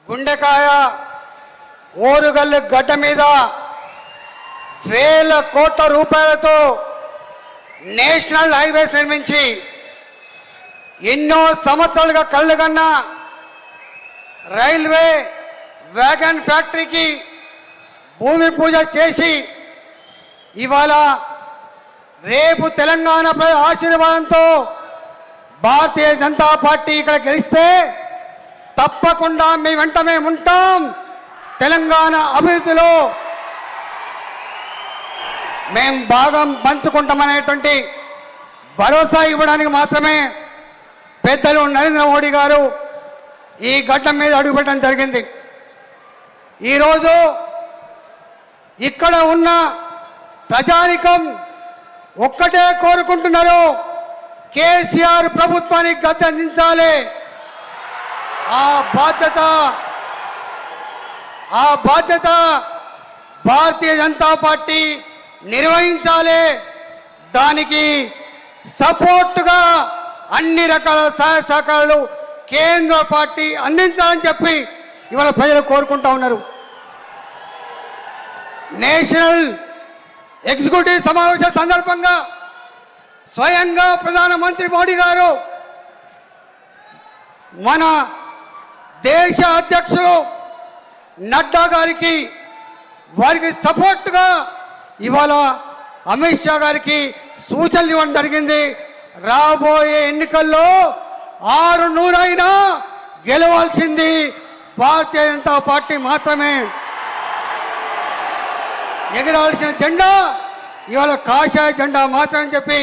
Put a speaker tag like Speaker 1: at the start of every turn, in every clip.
Speaker 1: గుండెకాయ ఓరుగల్లు గడ్డ మీద వేల కోట్ల రూపాయలతో నేషనల్ హైవేస్ నిర్మించి ఎన్నో సంవత్సరాలుగా కళ్ళుగన్న రైల్వే వ్యాగన్ ఫ్యాక్టరీకి భూమి పూజ చేసి ఇవాళ రేపు తెలంగాణ ప్రజల ఆశీర్వాదంతో భారతీయ జనతా పార్టీ ఇక్కడ గెలిస్తే తప్పకుండా మీ వెంట మేము ఉంటాం. తెలంగాణ అభివృద్ధిలో మేము భాగం పంచుకుంటామనేటువంటి భరోసా ఇవ్వడానికి మాత్రమే పెద్దలు నరేంద్ర మోడీ గారు ఈ ఘట్టం మీద అడుగుపెట్టడం జరిగింది. ఈరోజు ఇక్కడ ఉన్న ప్రజానికం ఒక్కటే కోరుకుంటున్నారు, కేసీఆర్ ప్రభుత్వానికి గద్దె దించాలి. ఆ బాధ్యత భారతీయ జనతా పార్టీ నిర్వహించాలి. దానికి సపోర్టుగా అన్ని రకాల సహాయ సహకారాలు కేంద్ర పార్టీ అందించాలని చెప్పి ఇవాళ ప్రజలు కోరుకుంటా ఉన్నారు. నేషనల్ ఎగ్జిక్యూటివ్ సమావేశం సందర్భంగా స్వయంగా ప్రధానమంత్రి మోడీ గారు మన దేశ అధ్యక్షులు నడ్డా గారికి వారికి సపోర్ట్గా ఇవాళ అమిత్ షా గారికి సూచనలు ఇవ్వడం జరిగింది. రాబోయే ఎన్నికల్లో 600 అయినా గెలవాల్సింది భారతీయ జనతా పార్టీ మాత్రమే. ఎగరాల్సిన జెండా ఇవాళ కాషాయ జెండా మాత్రమే చెప్పి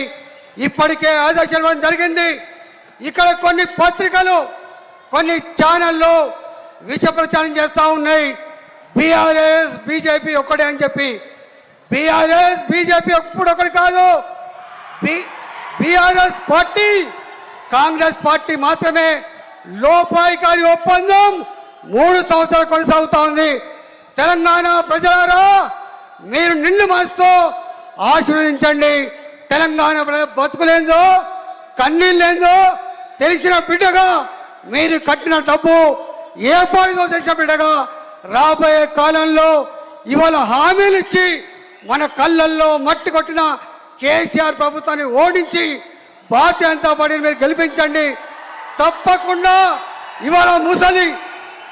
Speaker 1: ఇప్పటికే ఆదేశాలు ఇవ్వడం జరిగింది. ఇక్కడ కొన్ని పత్రికలు కొన్ని ఛానళ్ళు విష ప్రచారం చేస్తూ ఉన్నాయి. బీఆర్ఎస్ బీజేపీ ఒక్కటే అని చెప్పి. బీఆర్ఎస్ బీజేపీ ఎప్పుడు ఒకటి కాదు. బీఆర్ఎస్ పార్టీ కాంగ్రెస్ పార్టీ మాత్రమే. లోపాయికారి ఒప్పందం 3 సంవత్సరాలు కొనసాగుతూ ఉంది. తెలంగాణ ప్రజలారా మీరు నిండు మనసుతో ఆశీర్వదించండి. తెలంగాణ బతుకులేందో కన్నీళ్ళేందో తెలిసిన బిడ్డగా మీరు కట్టిన డబ్బు ఏ పాడితో తెలిసిన బిడ్డగా రాబోయే కాలంలో ఇవాళ హామీలు ఇచ్చి మన కళ్ళల్లో మట్టి కొట్టిన కేసీఆర్ ప్రభుత్వాన్ని ఓడించి భారతీయ జనతా పార్టీని మీరు గెలిపించండి. తప్పకుండా ఇవాళ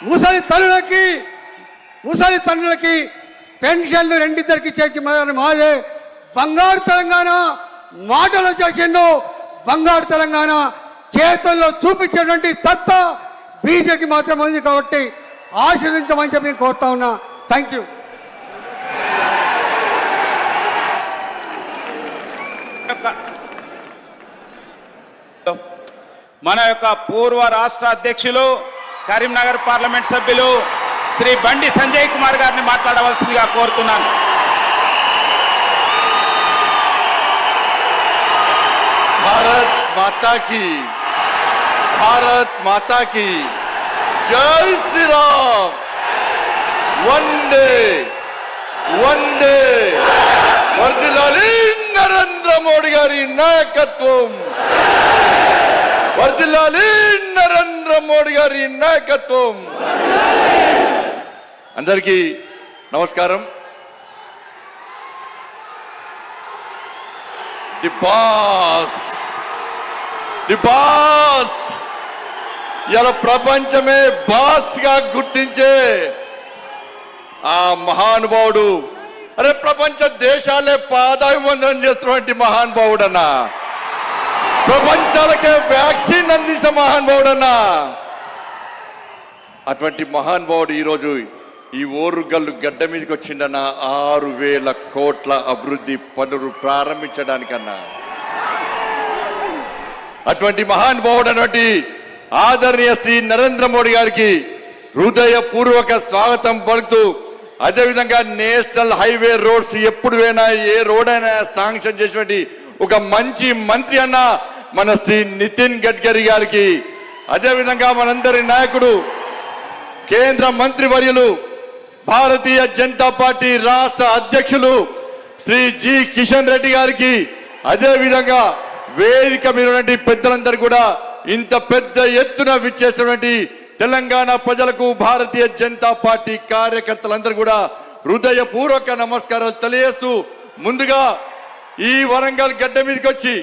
Speaker 1: ముసలి తల్లులకి పెన్షన్లు రెండిద్దరికి చేసి మాదే బంగారు తెలంగాణ మాటలు చేసిండు. బంగారు తెలంగాణ చేతుల్లో చూపించేటువంటి సత్తా బీజేపీ మాత్రం ఉంది. కాబట్టి ఆశీర్వించమని చెప్పి నేను కోరుతా ఉన్నా. Thank you.
Speaker 2: మన యొక్క పూర్వ రాష్ట్ర అధ్యక్షులు కరీంనగర్ పార్లమెంట్ సభ్యులు శ్రీ బండి సంజయ్ కుమార్ గారిని మాట్లాడవలసిందిగా కోరుతున్నాను.
Speaker 3: भारत माता की जय श्री राम. वंदे वर्दिल्लाली नरेंद्र मोदी गारी नायकत्వం. वर्दिल्लाली नरेंद्र मोदी गारी नायकत्వం. అందరికీ నమస్కారం. ది బాస్ ఇలా ప్రపంచమే బాస్ గా గుర్తించే ఆ మహానుభావుడు, అరే ప్రపంచ దేశాలే పాదాభివందనం చేస్తున్నటువంటి మహానుభావుడన్నా, ప్రపంచాలకే వ్యాక్సిన్ అందించిన మహానుభావుడన్నా, అటువంటి మహానుభావుడు ఈరోజు ఈ ఓరుగల్లు గడ్డ మీదకి వచ్చిందన్న 6,000 కోట్ల అభివృద్ధి పనులు ప్రారంభించడానికన్నా. అటువంటి మహానుభావుడు అటువంటి ఆదరణీయ శ్రీ నరేంద్ర మోడీ గారికి హృదయపూర్వక స్వాగతం పలుకుతూ, అదేవిధంగా నేషనల్ హైవే రోడ్స్ ఎప్పుడు అయినా ఏ రోడ్ అయినా శాంక్షన్ చేసినటువంటి ఒక మంచి మంత్రి అన్న మన శ్రీ నితిన్ గడ్కరీ గారికి, అదేవిధంగా మనందరి నాయకుడు కేంద్ర మంత్రి వర్యులు భారతీయ జనతా పార్టీ రాష్ట్ర అధ్యక్షులు శ్రీ జి కిషన్ రెడ్డి గారికి, అదేవిధంగా వేదిక మీద పెద్దలందరూ కూడా ఇంత పెద్ద ఎత్తున విచ్చేసినటువంటి తెలంగాణ ప్రజలకు భారతీయ జనతా పార్టీ కార్యకర్తలందరూ కూడా హృదయపూర్వక నమస్కారాలు తెలియజేస్తూ ముందుగా ఈ వరంగల్ గడ్డ మీదకి వచ్చి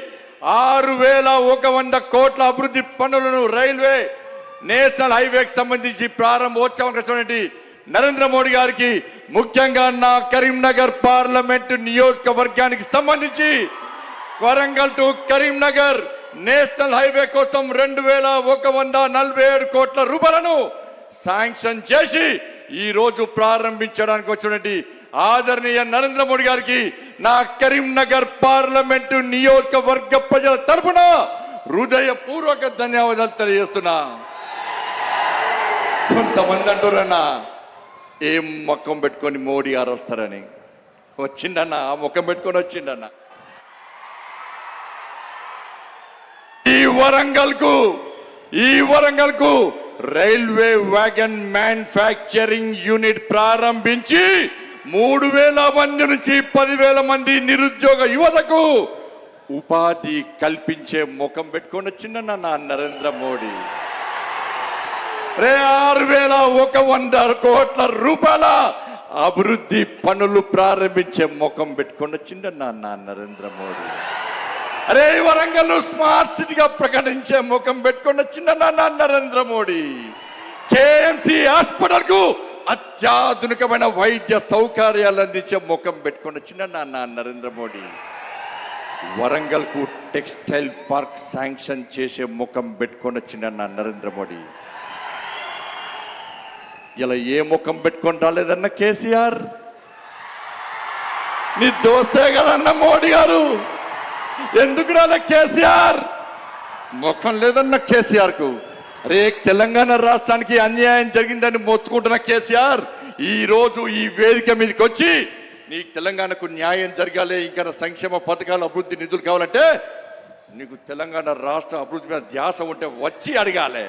Speaker 3: 6,100 కోట్ల అభివృద్ధి పనులను రైల్వే నేషనల్ హైవేకి సంబంధించి ప్రారంభోత్సవం నరేంద్ర మోడీ గారికి ముఖ్యంగా నా కరీంనగర్ పార్లమెంటు నియోజకవర్గానికి సంబంధించి Warangal to Karimnagar national highway కోసం 2,147 కోట్ల రూపాయలను శాంక్షన్ చేసి ఈ రోజు ప్రారంభించడానికి వచ్చినటువంటి ఆదరణీయ నరేంద్ర మోడీ గారికి నా కరీంనగర్ పార్లమెంటు నియోజకవర్గ ప్రజల తరపున హృదయపూర్వక ధన్యవాదాలు తెలియజేస్తున్నా. కొంతమంది అంటారన్నా ఏం ముఖం పెట్టుకొని మోడీ గారు వస్తారని. వచ్చిండన్న ఆ ముఖం పెట్టుకొని వచ్చిండన్న. ఈ వరంగల్ కు రైల్వే వ్యాగన్ మ్యానుఫ్యాక్చరింగ్ యూనిట్ ప్రారంభించి 3,000 మంది నుంచి 10,000 మంది నిరుద్యోగ యువతకు ఉపాధి కల్పించే ముఖం పెట్టుకొని వచ్చిందన్న నా నరేంద్ర మోడీ. 6,100 కోట్ల రూపాయల అభివృద్ధి పనులు ప్రారంభించే ముఖం పెట్టుకొని వచ్చిందన్న నా నరేంద్ర మోడీ. వరంగల్ స్మార్ట్ సిటీగా ప్రకటించే ముఖం పెట్టుకొని వచ్చిందన్న నా నరేంద్ర మోడీ. కేఎంసి హాస్పిటల్ కు అత్యాధునికమైన వైద్య సౌకర్యాలు అందించే ముఖం పెట్టుకొని వచ్చిందన్న నా నరేంద్ర మోడీ. వరంగల్ కు టెక్స్టైల్ పార్క్ శాంక్షన్ చేసే ముఖం పెట్టుకొని వచ్చిందన్న నరేంద్ర మోడీ. ఇలా ఏ ముఖం పెట్టుకొని రాలేదన్న కేసీఆర్? నీ దోస్తే కదన్న మోడీ గారు. ఎందుకు రాలే కేసీఆర్? ముఖం లేదన్న కేసీఆర్ కు. తెలంగాణ రాష్ట్రానికి అన్యాయం జరిగిందని మొత్తుకుంటున్న కేసీఆర్ ఈ రోజు ఈ వేదిక మీదకి వచ్చి నీకు తెలంగాణకు న్యాయం జరగాలి, ఇంకా సంక్షేమ పథకాలు అభివృద్ధి నిధులు కావాలంటే నీకు తెలంగాణ రాష్ట్ర అభివృద్ధి మీద ధ్యాస ఉంటే వచ్చి అడగాలి.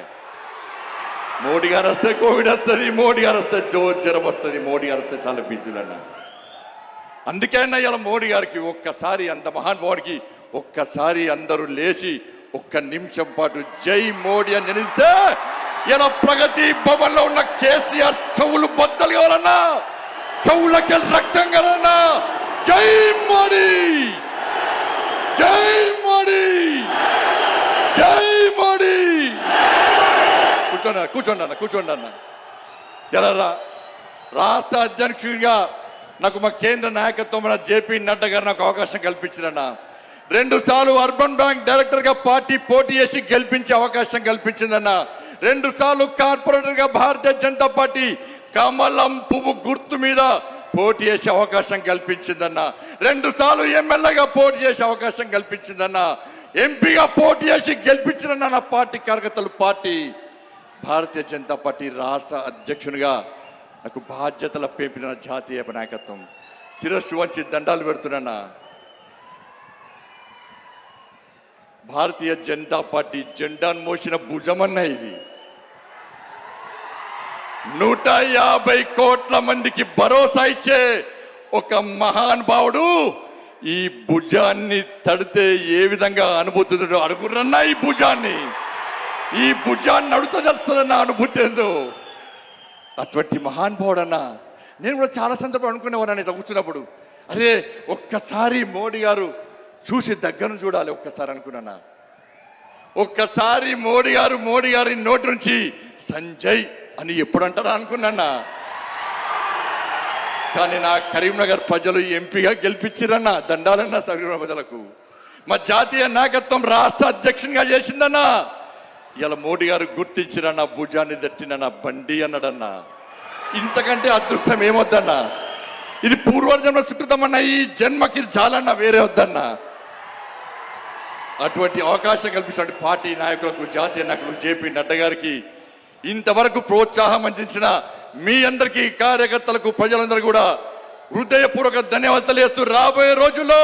Speaker 3: మోడీ గారు వస్తే కోవిడ్ వస్తుంది, మోడీ గారు వస్తే జ్వరం వస్తుంది, మోడీ గారు వస్తే చాలా బిజీలు అన్న. అందుకైనా ఇలా మోడీ గారికి ఒక్కసారి, అంత మహానుభావుడికి ఒక్కసారి అందరూ లేచి ఒక్క నిమిషం పాటు జై మోడీ అని నిలిస్తే ఇలా ప్రగతి భవన్ లో ఉన్న కేసీఆర్ చెవులు బద్దలు కావాలన్నా, చెవులకి రక్తం కావాలన్నా. జై మోడీ, జై మోడీ, జై మోడీ. కూర్చోండి అన్న. ఎలా రాష్ట్ర అధ్యక్షుడిగా నాకు మా కేంద్ర నాయకత్వం జేపీ నడ్డా గారు నాకు అవకాశం కల్పించారన్న. 2 సార్లు అర్బన్ బ్యాంక్ డైరెక్టర్ గా పార్టీ పోటీ చేసి గెలిపించే అవకాశం కల్పించిందన్న. 2 సార్లు కార్పొరేటర్ గా భారతీయ జనతా పార్టీ కమలం పువ్వు గుర్తు మీద పోటీ చేసే అవకాశం కల్పించిందన్న. 2 సార్లు ఎమ్మెల్యేగా పోటీ చేసే అవకాశం కల్పించిందన్న. ఎంపీగా పోటీ చేసి గెలిపించిందన్న. నా పార్టీ కార్యకర్తలు పార్టీ భారతీయ జనతా పార్టీ రాష్ట్ర అధ్యక్షునిగా నాకు బాధ్యతల పేపిన జాతీయ నాయకత్వం శిరస్సు వంచి దండాలు పెడుతున్నా. భారతీయ జనతా పార్టీ జెండాను మోసిన భుజమన్న ఇది. 150 కోట్ల మందికి భరోసా ఇచ్చే ఒక మహానుభావుడు ఈ భుజాన్ని తడితే ఏ విధంగా అనుభూతి అడుగురన్నా. ఈ భుజాన్ని అడుగుతూ చేస్తుందన్న అనుభూతి ఏందో. అటువంటి మహానుభావుడు అన్న. నేను కూడా చాలా సందర్భం అనుకునేవాడిని ఇట్లా కూర్చున్నప్పుడు, ఒక్కసారి మోడీ గారు చూసి దగ్గరను చూడాలి ఒక్కసారి అనుకున్నా. ఒక్కసారి మోడీ గారి నోటి నుంచి సంజయ్ అని ఎప్పుడు అంటారా అనుకున్నా. కానీ నా కరీంనగర్ ప్రజలు ఎంపీగా గెలిపించిరన్న. దండాలన్నా కరీంనగర్ ప్రజలకు. మా జాతీయ నాయకత్వం రాష్ట్ర అధ్యక్షునిగా చేసిందన్నా. ఇలా మోడీ గారు గుర్తించిరన్న, భుజాన్ని తట్టినన్న, బండి అన్నాడన్నా. ఇంతకంటే అదృష్టం ఏమొద్దన్నా. ఇది పూర్వజన్మ సుకృతమన్నా. ఈ జన్మకి చాలన్నా, వేరే వద్దన్నా. అటువంటి అవకాశం కల్పిస్తున్న పార్టీ నాయకులకు, జాతీయ నాయకులకు, జేపీ నడ్డా గారికి ఇంతవరకు ప్రోత్సాహం అందించిన మీ అందరికీ, కార్యకర్తలకు, ప్రజలందరూ కూడా హృదయపూర్వక ధన్యవాదాలు తెలియజేస్తూ రాబోయే రోజుల్లో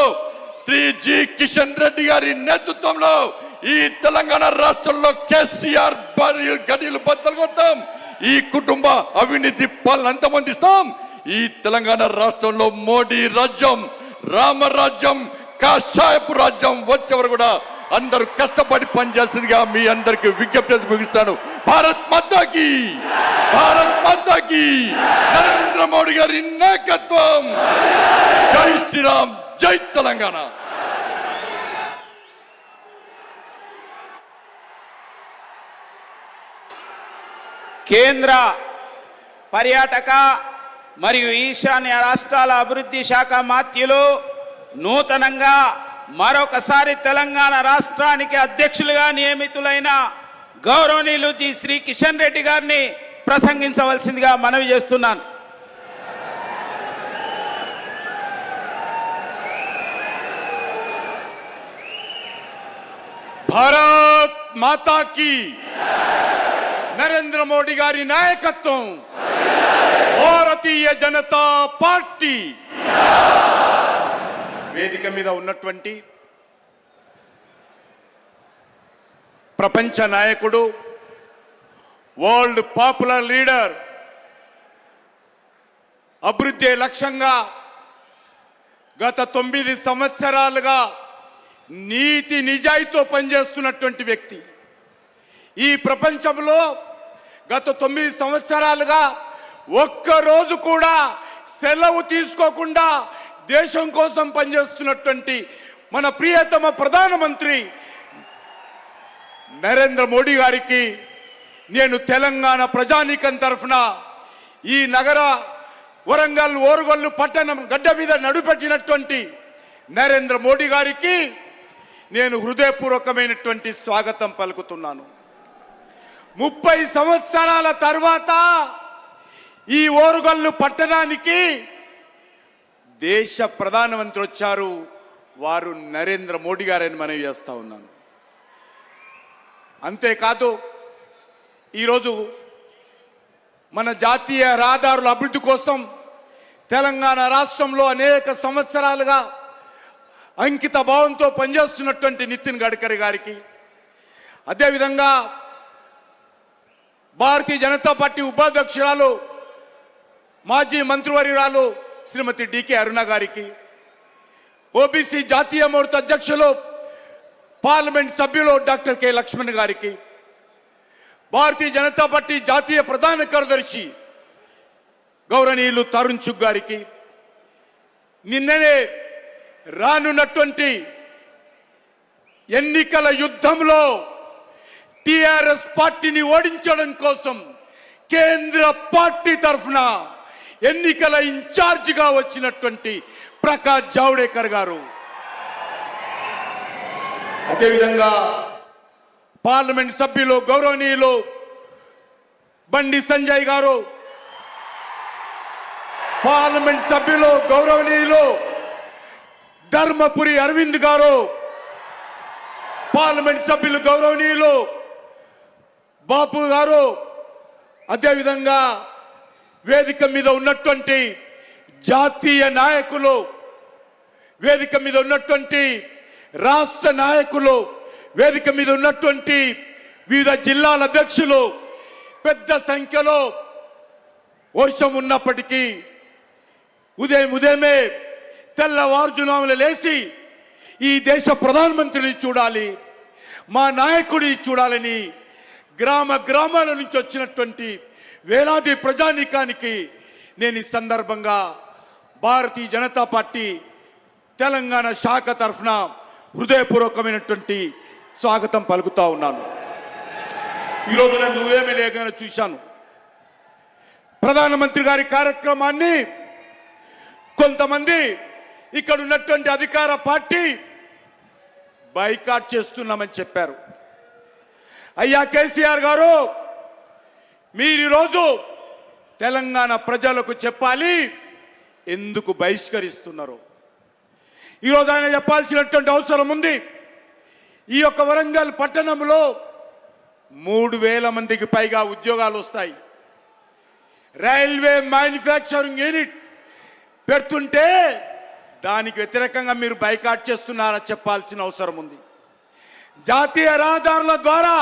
Speaker 3: శ్రీ జి కిషన్ రెడ్డి గారి నేతృత్వంలో ఈ తెలంగాణ రాష్ట్రంలో కేసీఆర్ గడియలు బద్దలు కొడతాం. ఈ కుటుంబ అవినీతి పాలన అంతమొందిస్తాం. ఈ తెలంగాణ రాష్ట్రంలో మోడీ రాజ్యం, రామరాజ్యం, కాషాయపు రాజ్యం వచ్చేవారు కూడా అందరూ కష్టపడి పనిచేయాల్సిందిగా మీ అందరికీ విజ్ఞప్తి చేసి ముగిస్తాను. భారత్ మాతా కీ, భారత్ మాతా కీ, నరేంద్ర మోడీ గారి నాయకత్వం. జై శ్రీరామ్, జై తెలంగాణ.
Speaker 2: కేంద్ర పర్యాటక మరియు ఈశాన్య రాష్ట్రాల అభివృద్ధి శాఖ మాత్యులు నూతనంగా మరొకసారి తెలంగాణ రాష్ట్రానికి అధ్యక్షులుగా నియమితులైన గౌరవనీయులు శ్రీ కిషన్ రెడ్డి గారిని ప్రసంగించవలసిందిగా మనవి చేస్తున్నాను.
Speaker 3: భారత్ మాతా కీ, నరేంద్ర మోడీ గారి నాయకత్వం, భారతీయ జనతా పార్టీ. వేదిక మీద ఉన్నటువంటి ప్రపంచ నాయకుడు, వరల్డ్ పాపులర్ లీడర్, అభివృద్ధి లక్ష్యంగా గత 9 సంవత్సరాలుగా నీతి నిజాయితీతో పనిచేస్తున్నటువంటి వ్యక్తి. ఈ ప్రపంచంలో గత 9 సంవత్సరాలుగా ఒక్కరోజు కూడా సెలవు తీసుకోకుండా దేశం కోసం పనిచేస్తున్నటువంటి మన ప్రియతమ ప్రధానమంత్రి నరేంద్ర మోడీ గారికి నేను తెలంగాణ ప్రజానీకం తరఫున ఈ నగర వరంగల్ ఓరుగల్లు పట్టణం గడ్డ మీద నడుపెట్టినటువంటి నరేంద్ర మోడీ గారికి నేను హృదయపూర్వకమైనటువంటి స్వాగతం పలుకుతున్నాను. 30 సంవత్సరాల తర్వాత ఈ ఓరుగల్లు పట్టణానికి దేశ ప్రధానమంత్రి వచ్చారు. వారు నరేంద్ర మోడీ గారని మనవి చేస్తా ఉన్నాను. అంతేకాదు ఈరోజు మన జాతీయ రహదారుల అభివృద్ధి కోసం తెలంగాణ రాష్ట్రంలో అనేక సంవత్సరాలుగా అంకిత భావంతో పనిచేస్తున్నటువంటి నితిన్ గడ్కరీ గారికి, అదేవిధంగా భారతీయ జనతా పార్టీ ఉపాధ్యక్షురాలు మాజీ మంత్రివర్యురాలు శ్రీమతి డికే అరుణ గారికి, ఓబీసీ జాతీయ మోర్చా అధ్యక్షులు పార్లమెంట్ సభ్యులు డాక్టర్ కె లక్ష్మణ్ గారికి, భారతీయ జనతా పార్టీ జాతీయ ప్రధాన కార్యదర్శి గౌరవనీయులు తరుణ్ చుగ్ గారికి, నిన్ననే రానున్నటువంటి ఎన్నికల యుద్ధంలో టిఆర్ఎస్ పార్టీని ఓడించడం కోసం కేంద్ర పార్టీ తరఫున ఎన్నికల ఇన్ఛార్జిగా వచ్చినటువంటి ప్రకాష్ జావడేకర్ గారు, అదేవిధంగా పార్లమెంట్ సభ్యులు గౌరవనీయులు బండి సంజయ్ గారు, పార్లమెంట్ సభ్యులు గౌరవనీయులు ధర్మపురి అరవింద్ గారు, పార్లమెంట్ సభ్యులు గౌరవనీయులు బాపు గారు, అదేవిధంగా వేదిక మీద ఉన్నటువంటి జాతీయ నాయకులు, వేదిక మీద ఉన్నటువంటి రాష్ట్ర నాయకులు, వేదిక మీద ఉన్నటువంటి వివిధ జిల్లాల అధ్యక్షులు, పెద్ద సంఖ్యలో వర్షం ఉన్నప్పటికీ ఉదయమే తెల్లవారుజామున లేచి ఈ దేశ ప్రధానమంత్రిని చూడాలి, మా నాయకుడిని చూడాలని గ్రామాల నుంచి వచ్చినటువంటి వేలాది ప్రజానీకానికి నేను ఈ సందర్భంగా భారతీయ జనతా పార్టీ తెలంగాణ శాఖ తరఫున హృదయపూర్వకమైనటువంటి స్వాగతం పలుకుతా ఉన్నాను. ఈరోజు నేను ఉదయమే లేఖను చూశాను. ప్రధానమంత్రి గారి కార్యక్రమాన్ని కొంతమంది ఇక్కడ ఉన్నటువంటి అధికార పార్టీ బైకాట్ చేస్తున్నామని చెప్పారు. అయ్యా కేసీఆర్ గారు, మీరు ఈరోజు తెలంగాణ ప్రజలకు చెప్పాలి ఎందుకు బహిష్కరిస్తున్నారు. ఈరోజు ఆయన చెప్పాల్సినటువంటి అవసరం ఉంది. ఈ యొక్క వరంగల్ పట్టణంలో 3000 మందికి పైగా ఉద్యోగాలు వస్తాయి. రైల్వే మ్యానుఫ్యాక్చరింగ్ యూనిట్ పెడుతుంటే దానికి వ్యతిరేకంగా మీరు బైకాట్ చేస్తున్నారని చెప్పాల్సిన అవసరం ఉంది. జాతీయ రహదారుల ద్వారా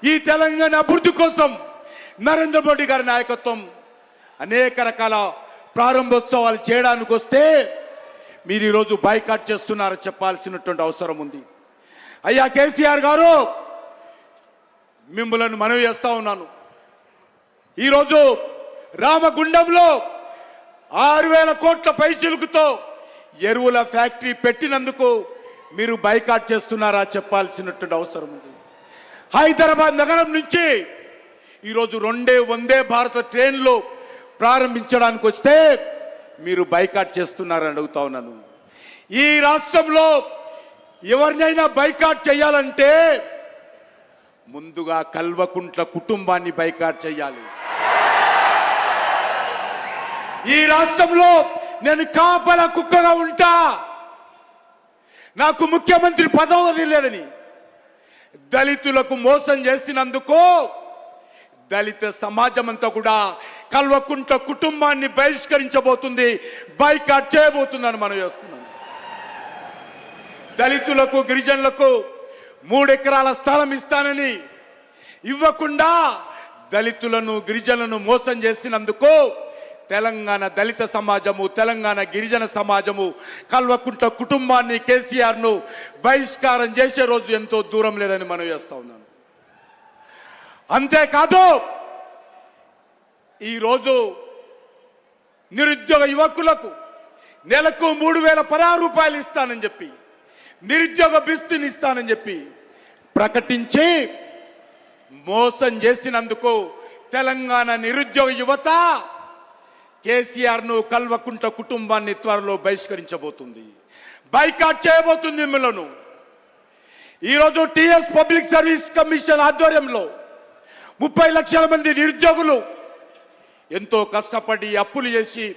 Speaker 3: ఈ తెలంగాణ అభివృద్ధి కోసం నరేంద్ర మోడీ గారి నాయకత్వం అనేక రకాల ప్రారంభోత్సవాలు చేయడానికి వస్తే మీరు ఈరోజు బైకాట్ చేస్తున్నారని చెప్పాల్సినటువంటి అవసరం ఉంది. అయ్యా కేసీఆర్ గారు,
Speaker 4: మిమ్మల్ని మనవి చేస్తా ఉన్నాను. ఈరోజు రామగుండంలో 6,000 కోట్ల పైచిలుకుతో ఎరువుల ఫ్యాక్టరీ పెట్టినందుకు మీరు బైకాట్ చేస్తున్నారా చెప్పాల్సినటువంటి అవసరం ఉంది. హైదరాబాద్ నగరం నుంచి ఈరోజు 2 వందే భారత ట్రైన్లు ప్రారంభించడానికి వస్తే మీరు బైకాట్ చేస్తున్నారని అడుగుతా ఉన్నాను. ఈ రాష్ట్రంలో ఎవరినైనా బైకాట్ చేయాలంటే ముందుగా కల్వకుంట్ల కుటుంబాన్ని బైకాట్ చేయాలి. ఈ రాష్ట్రంలో నేను కాపల కుక్కగా ఉంటా, నాకు ముఖ్యమంత్రి పదవి లేదని దళితులకు మోసం చేసినందుకు దళిత సమాజం అంతా కూడా కల్వకుంట్ల కుటుంబాన్ని బహిష్కరించబోతుంది, బైకాట్ చేయబోతుందని మనం చేస్తున్నాం. దళితులకు గిరిజనులకు 3 ఎకరాల స్థలం ఇస్తానని ఇవ్వకుండా దళితులను గిరిజనులను మోసం చేసినందుకు తెలంగాణ దళిత సమాజము, తెలంగాణ గిరిజన సమాజము కల్వకుంట్ల కుటుంబాన్ని, కేసీఆర్ ను బహిష్కారం చేసే రోజు ఎంతో దూరం లేదని మనం చేస్తా ఉన్నాను. అంతేకాదు ఈరోజు నిరుద్యోగ యువకులకు నెలకు 3,016 రూపాయలు ఇస్తానని చెప్పి, నిరుద్యోగ బిస్తుని ఇస్తానని చెప్పి ప్రకటించి మోసం చేసినందుకు తెలంగాణ నిరుద్యోగ యువత కేసీఆర్ ను కల్వకుంట్ల కుటుంబాన్ని త్వరలో బహిష్కరించబోతుంది, బైకాట్ చేయబోతుంది. మిమ్మల్ని ఈరోజు టిఎస్ పబ్లిక్ సర్వీస్ కమిషన్ ఆధ్వర్యంలో 30 లక్షల మంది నిరుద్యోగులు ఎంతో కష్టపడి అప్పులు చేసి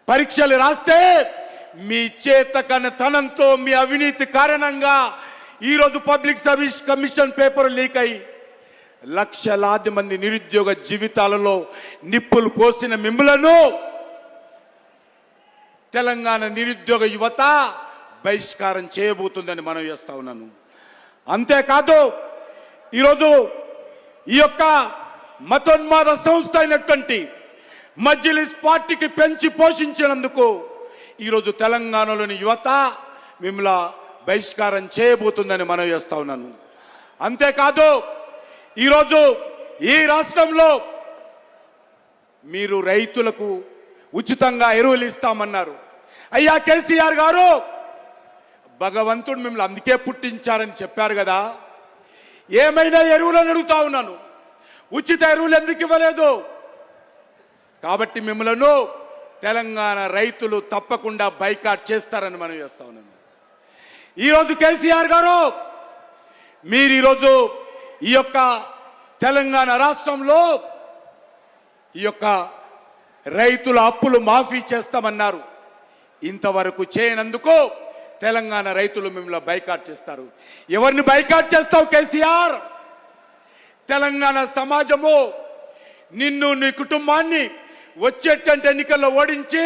Speaker 4: పరీక్షలు రాస్తే మీ చేతకనతనంతో, మీ అవినీతి కారణంగా ఈరోజు public service commission paper leak అయి లక్షలాది మంది నిరుద్యోగ జీవితాలలో నిప్పులు పోసిన మిమ్మలను తెలంగాణ నిరుద్యోగ యువత బహిష్కారం చేయబోతుందని మనం చేస్తా ఉన్నాను. అంతేకాదు ఈరోజు ఈ యొక్క మతోన్మాద సంస్థ అయినటువంటి మజ్లిస్ పార్టీకి పెంచి పోషించినందుకు ఈరోజు తెలంగాణలోని యువత మిమ్మల్ని బహిష్కారం చేయబోతుందని మనం చేస్తా ఉన్నాను. అంతేకాదు ఈరోజు ఈ రాష్ట్రంలో మీరు రైతులకు ఉచితంగా ఎరువులు ఇస్తామన్నారు. అయ్యా కేసీఆర్ గారు, భగవంతుడు మిమ్మల్ని అందుకే పుట్టించారని చెప్పారు కదా, ఏమైనా ఎరువులను అడుగుతా ఉన్నాను, ఉచిత ఎరువులు ఎందుకు ఇవ్వలేదు? కాబట్టి మిమ్మల్ని తెలంగాణ రైతులు తప్పకుండా బైకాట్ చేస్తారని మనం చేస్తా ఉన్నాను. ఈరోజు కేసీఆర్ గారు, మీరు ఈరోజు ఈ యొక్క తెలంగాణ రాష్ట్రంలో ఈ యొక్క రైతుల అప్పులు మాఫీ చేస్తామన్నారు. ఇంతవరకు చేయనందుకు తెలంగాణ రైతులు మిమ్మల్ని బైకాట్ చేస్తారు. ఎవరిని బైకాట్ చేస్తావు కేసీఆర్? తెలంగాణ సమాజము నిన్ను, నీ కుటుంబాన్ని వచ్చేటంటే ఎన్నికల్లో ఓడించి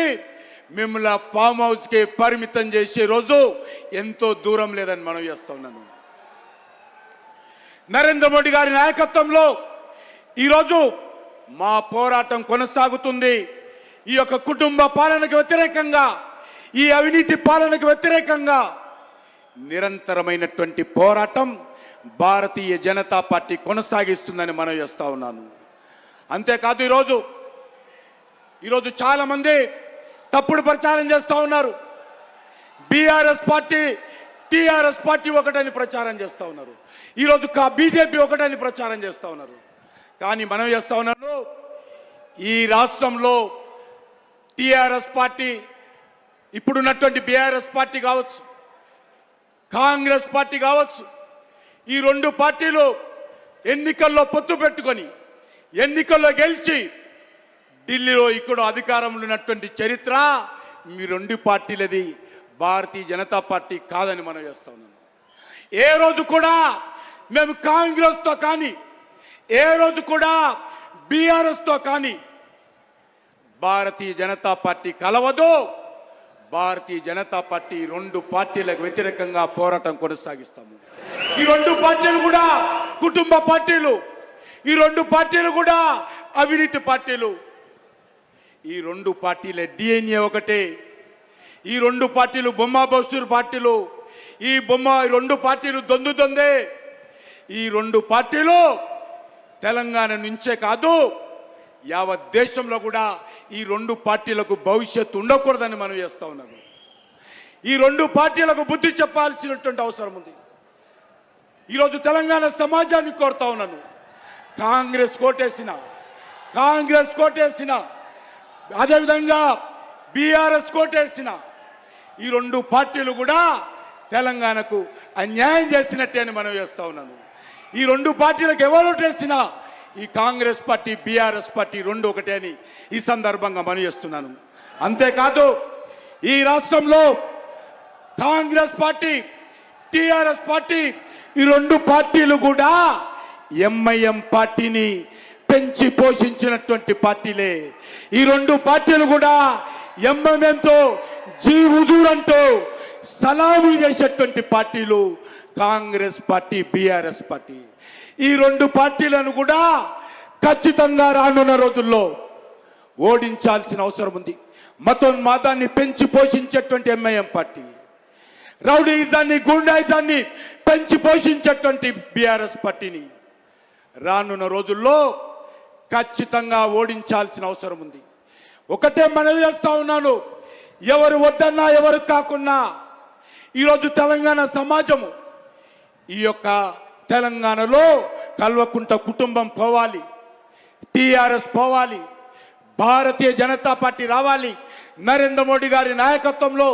Speaker 4: మిమ్మల్ని ఫామ్ హౌస్కి పరిమితం చేసే రోజు ఎంతో దూరం లేదని మనం చేస్తా ఉన్నాను. నరేంద్ర మోడీ గారి నాయకత్వంలో ఈరోజు మా పోరాటం కొనసాగుతుంది. ఈ యొక్క కుటుంబ పాలనకు వ్యతిరేకంగా, ఈ అవినీతి పాలనకు వ్యతిరేకంగా నిరంతరమైనటువంటి పోరాటం భారతీయ జనతా పార్టీ కొనసాగిస్తుందని మనం చేస్తా ఉన్నాను. అంతేకాదు ఈరోజు చాలా మంది తప్పుడు ప్రచారం చేస్తా ఉన్నారు. బీఆర్ఎస్ పార్టీ, టీఆర్ఎస్ పార్టీ ఒకటని ప్రచారం చేస్తా ఉన్నారు. ఈరోజు బీజేపీ ఒకటని ప్రచారం చేస్తా ఉన్నారు. కానీ మనం చేస్తా ఉన్నాను, ఈ రాష్ట్రంలో టీఆర్ఎస్ పార్టీ, ఇప్పుడున్నటువంటి బీఆర్ఎస్ పార్టీ కావచ్చు, కాంగ్రెస్ పార్టీ కావచ్చు, ఈ 2 పార్టీలు ఎన్నికల్లో పొత్తు పెట్టుకొని ఎన్నికల్లో గెలిచి ఢిల్లీలో ఇక్కడ అధికారంలో ఉన్నటువంటి చరిత్ర మీ 2 పార్టీలది, భారతీయ జనతా పార్టీ కాదని మనం చేస్తా ఉన్నాం. ఏ రోజు కూడా మేము కాంగ్రెస్తో కానీ, ఏ రోజు కూడా బీఆర్ఎస్తో కానీ భారతీయ జనతా పార్టీ కలవదు. భారతీయ జనతా పార్టీ 2 పార్టీలకు వ్యతిరేకంగా పోరాటం కొనసాగిస్తాము. ఈ 2 పార్టీలు కూడా కుటుంబ పార్టీలు, ఈ 2 పార్టీలు కూడా అవినీతి పార్టీలు. ఈ 2 పార్టీల డిఎన్ఏ ఒకటే. ఈ 2 పార్టీలు బొమ్మ బస్తూరు పార్టీలు. ఈ 2 పార్టీలు దొందే. ఈ రెండు పార్టీలు తెలంగాణ నుంచే కాదు యావత్ దేశంలో కూడా ఈ రెండు పార్టీలకు భవిష్యత్తు ఉండకూడదని మనం చేస్తా ఉన్నాను. ఈ రెండు పార్టీలకు బుద్ధి చెప్పాల్సినటువంటి అవసరం ఉంది. ఈరోజు తెలంగాణ సమాజాన్ని కోరుతా ఉన్నాను. కాంగ్రెస్ కోటేసిన అదేవిధంగా బీఆర్ఎస్ కోటేసిన ఈ రెండు పార్టీలు కూడా తెలంగాణకు అన్యాయం చేసినట్టే అని మనం చేస్తా ఉన్నాను. ఈ రెండు పార్టీలకు ఎవరు ఓటేసినా ఈ కాంగ్రెస్ పార్టీ బీఆర్ఎస్ పార్టీ రెండు ఒకటే అని ఈ సందర్భంగా మనం చేస్తున్నాను. అంతేకాదు ఈ రాష్ట్రంలో కాంగ్రెస్ పార్టీ టిఆర్ఎస్ పార్టీ ఈ రెండు పార్టీలు కూడా ఎంఐఎం పార్టీని పెంచి పోషించినటువంటి పార్టీలే. ఈ రెండు పార్టీలు కూడా ఎంఐఎంతో జీ హుజూర్ అంటూ సలాములు చేసేటువంటి పార్టీలు కాంగ్రెస్ పార్టీ బీఆర్ఎస్ పార్టీ. ఈ రెండు పార్టీలను కూడా ఖచ్చితంగా రానున్న రోజుల్లో ఓడించాల్సిన అవసరం ఉంది. మతోన్మాదాన్ని పెంచి పోషించేటువంటి ఎంఐఎం పార్టీ, రౌడీయిజాన్ని గుండాయిజాన్ని పెంచి పోషించేటువంటి బీఆర్ఎస్ పార్టీని రానున్న రోజుల్లో ఖచ్చితంగా ఓడించాల్సిన అవసరం ఉంది. ఒకటే మనవి చేస్తా ఉన్నాను, ఎవరు వద్దన్నా ఎవరు కాకున్నా ఈరోజు తెలంగాణ సమాజము ఈ యొక్క తెలంగాణలో కల్వకుంట కుటుంబం పోవాలి, టిఆర్ఎస్ పోవాలి, భారతీయ జనతా పార్టీ రావాలి, నరేంద్ర మోడీ గారి నాయకత్వంలో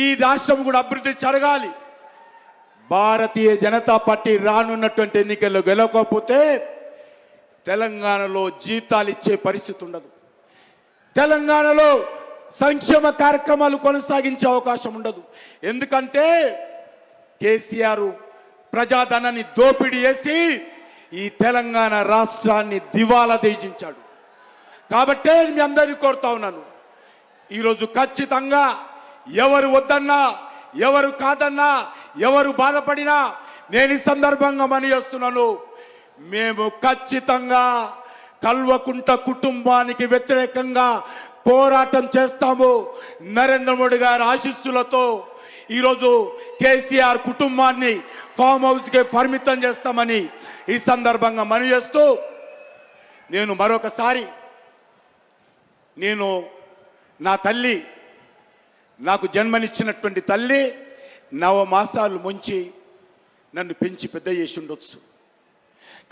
Speaker 4: ఈ రాష్ట్రం కూడా అభివృద్ధి జరగాలి. భారతీయ జనతా పార్టీ రానున్నటువంటి ఎన్నికల్లో గెలవకపోతే తెలంగాణలో జీతాలు ఇచ్చే పరిస్థితి ఉండదు. తెలంగాణలో సంక్షేమ కార్యక్రమాలు కొనసాగించే అవకాశం ఉండదు. ఎందుకంటే కేసీఆర్ ప్రజాధనాన్ని దోపిడీ చేసి ఈ తెలంగాణ రాష్ట్రాన్ని దివాలా తీయించాడు. కాబట్టే మీ అందరినీ కోరుతా ఉన్నాను, ఈరోజు ఖచ్చితంగా ఎవరు వద్దన్నా ఎవరు కాదన్నా ఎవరు బాధపడినా నేను ఈ సందర్భంగా మనవి చేస్తున్నాను, మేము ఖచ్చితంగా కల్వకుంట కుటుంబానికి వ్యతిరేకంగా పోరాటం చేస్తాము. నరేంద్ర మోడీ గారి ఆశీస్సులతో ఈరోజు కేసీఆర్ కుటుంబాన్ని ఫామ్ హౌస్కి పరిమితం చేస్తామని ఈ సందర్భంగా మనవి చేస్తూ నేను మరొకసారి నా తల్లి, నాకు జన్మనిచ్చినటువంటి తల్లి 9 మాసాలు ముంచి నన్ను పెంచి పెద్ద చేసి ఉండొచ్చు.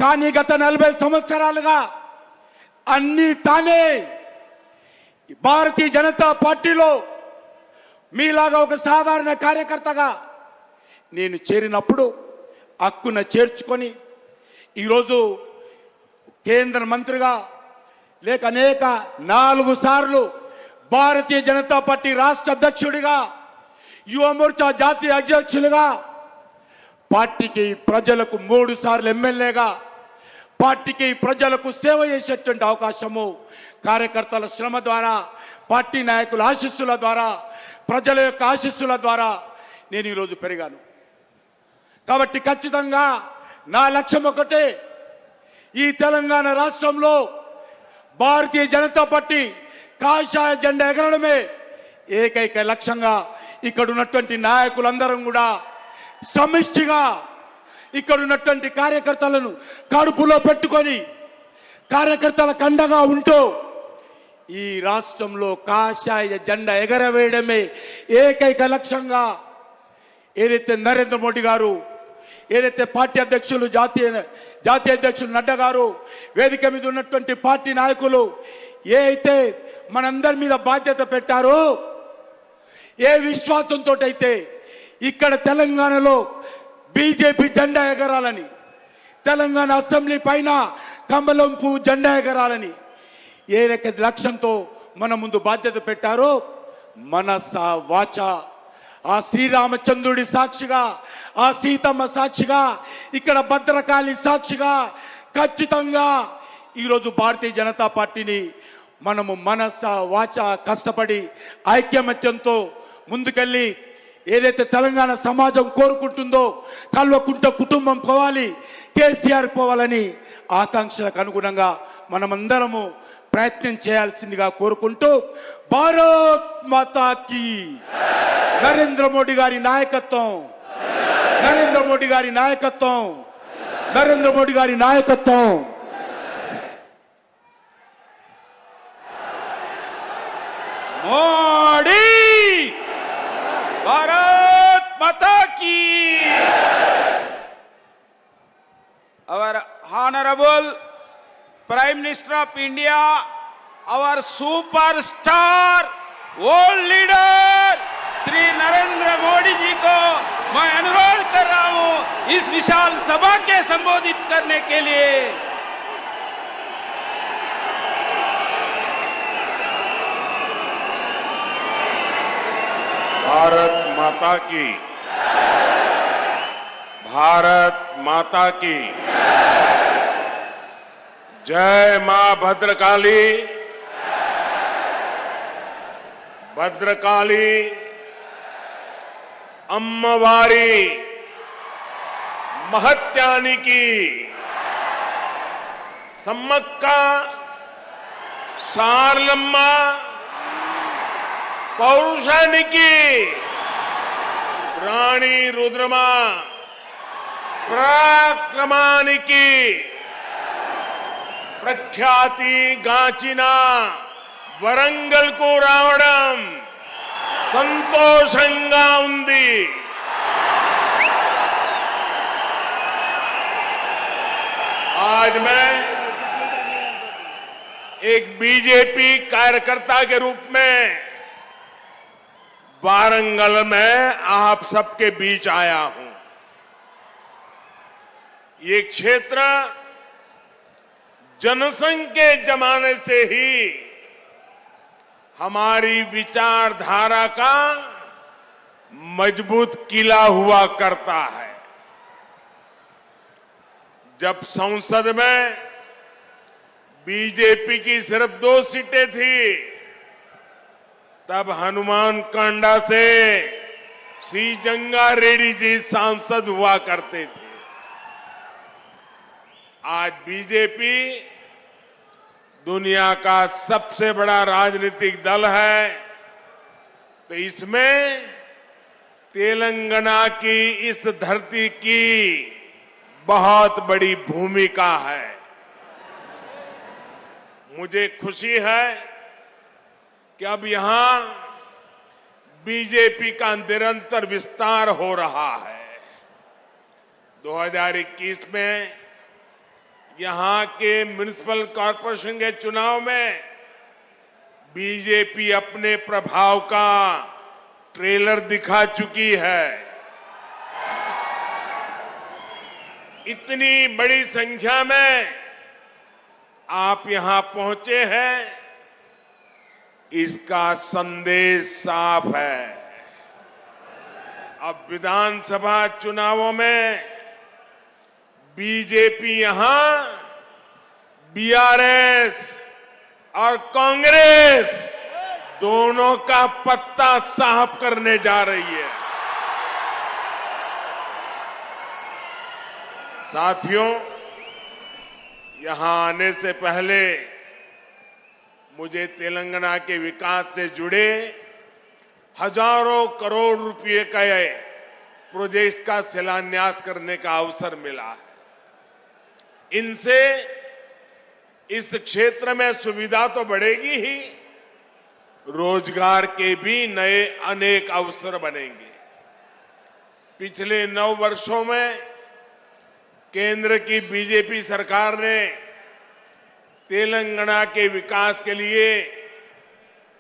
Speaker 4: కానీ గత 40 సంవత్సరాలుగా అన్నీ తానే భారతీయ జనతా పార్టీలో మీలాగా ఒక సాధారణ కార్యకర్తగా నేను చేరినప్పుడు హక్కున చేర్చుకొని ఈరోజు కేంద్ర మంత్రిగా లేక అనేక 4 సార్లు భారతీయ జనతా పార్టీ రాష్ట్ర అధ్యక్షుడిగా, యువ మోర్చా జాతీయ అధ్యక్షులుగా, పార్టీకి ప్రజలకు 3 సార్లు ఎమ్మెల్యేగా పార్టీకి ప్రజలకు సేవ చేసేటువంటి అవకాశము కార్యకర్తల శ్రమ ద్వారా, పార్టీ నాయకుల ఆశీస్సుల ద్వారా, ప్రజల యొక్క ఆశీస్సుల ద్వారా నేను ఈరోజు పెరిగాను. కాబట్టి ఖచ్చితంగా నా లక్ష్యం ఒకటే, ఈ తెలంగాణ రాష్ట్రంలో భారతీయ జనతా పార్టీ కాషాయ జెండా ఎగరడమే ఏకైక లక్ష్యంగా ఇక్కడ ఉన్నటువంటి నాయకులందరం కూడా సమిష్టిగా ఇక్కడ ఉన్నటువంటి కార్యకర్తలను కడుపులో పెట్టుకొని కార్యకర్తల కండగా ఉంటూ ఈ రాష్ట్రంలో కాషాయ జెండా ఎగరవేయడమే ఏకైక లక్ష్యంగా ఏదైతే నరేంద్ర మోడీ గారు, ఏదైతే పార్టీ అధ్యక్షులు జాతీయ అధ్యక్షులు నడ్డా గారు, వేదిక మీద ఉన్నటువంటి పార్టీ నాయకులు ఏ అయితే మనందరి మీద బాధ్యత పెట్టారో, ఏ విశ్వాసంతో అయితే ఇక్కడ తెలంగాణలో బీజేపీ జెండా ఎగరాలని, తెలంగాణ అసెంబ్లీ పైన కమలం పువ్వు జెండా ఎగరాలని ఏదైతే లక్ష్యంతో మన ముందు బాధ్యత పెట్టారో, మనస వాచ ఆ శ్రీరామచంద్రుడి సాక్షిగా, ఆ సీతమ్మ సాక్షిగా, ఇక్కడ భద్రకాళి సాక్షిగా ఖచ్చితంగా ఈరోజు భారతీయ జనతా పార్టీని మనము మనస వాచ కష్టపడి ఐక్యమత్యంతో ముందుకెళ్ళి ఏదైతే తెలంగాణ సమాజం కోరుకుంటుందో కల్వకుంట కుటుంబం పోవాలి, కేసీఆర్ పోవాలని ఆకాంక్షలకు అనుగుణంగా మనమందరము ప్రయత్నం చేయాల్సిందిగా కోరుకుంటూ, భారత్ మాతాకి నరేంద్ర మోడీ గారి నాయకత్వం, నరేంద్ర మోడీ గారి నాయకత్వం, నరేంద్ర మోడీ గారి నాయకత్వం
Speaker 2: मोदी भारत माता की our honorable prime minister of india our superstar world leader Shri Narendra Modi ji को मैं अनुरोध कर रहा हूं इस विशाल सभा के संबोधित करने के लिए।
Speaker 5: भारत माता की, भारत माता की जय। मां भद्रकाली, भद्रकाली अम्मवारी महत्यानी की सम्मक्का सारलम्मा पौरुषानिकी रानी रुद्रमा पराक्रमानिकी प्रख्याति गाचिना वरंगल को रावणम संतोषंगा उंदी। आज मैं एक बीजेपी कार्यकर्ता के रूप में वारंगल में आप सबके बीच आया हूं। ये क्षेत्र जनसंघ के जमाने से ही हमारी विचारधारा का मजबूत किला हुआ करता है। जब संसद में बीजेपी की सिर्फ 2 सीटें थी तब हनुमान कांडा से श्री जंगा रेड्डी जी सांसद हुआ करते थे। आज बीजेपी दुनिया का सबसे बड़ा राजनीतिक दल है, तो इसमें तेलंगाना की इस धरती की बहुत बड़ी भूमिका है। मुझे खुशी है कि अब यहां बीजेपी का निरंतर विस्तार हो रहा है। 2021 में यहां के म्युनिसिपल कॉरपोरेशन के चुनाव में बीजेपी अपने प्रभाव का ट्रेलर दिखा चुकी है। इतनी बड़ी संख्या में आप यहां पहुंचे हैं, इसका संदेश साफ है। अब विधानसभा चुनावों में बीजेपी यहां बीआरएस और कांग्रेस दोनों का पत्ता साफ करने जा रही है। साथियों, यहां आने से पहले मुझे तेलंगाना के विकास से जुड़े हजारों करोड़ रुपए का प्रोजेक्ट का शिलान्यास करने का अवसर मिला है। इनसे इस क्षेत्र में सुविधा तो बढ़ेगी ही, रोजगार के भी नए अनेक अवसर बनेंगे। पिछले 9 वर्षों में केंद्र की बीजेपी सरकार ने तेलंगाना के विकास के लिए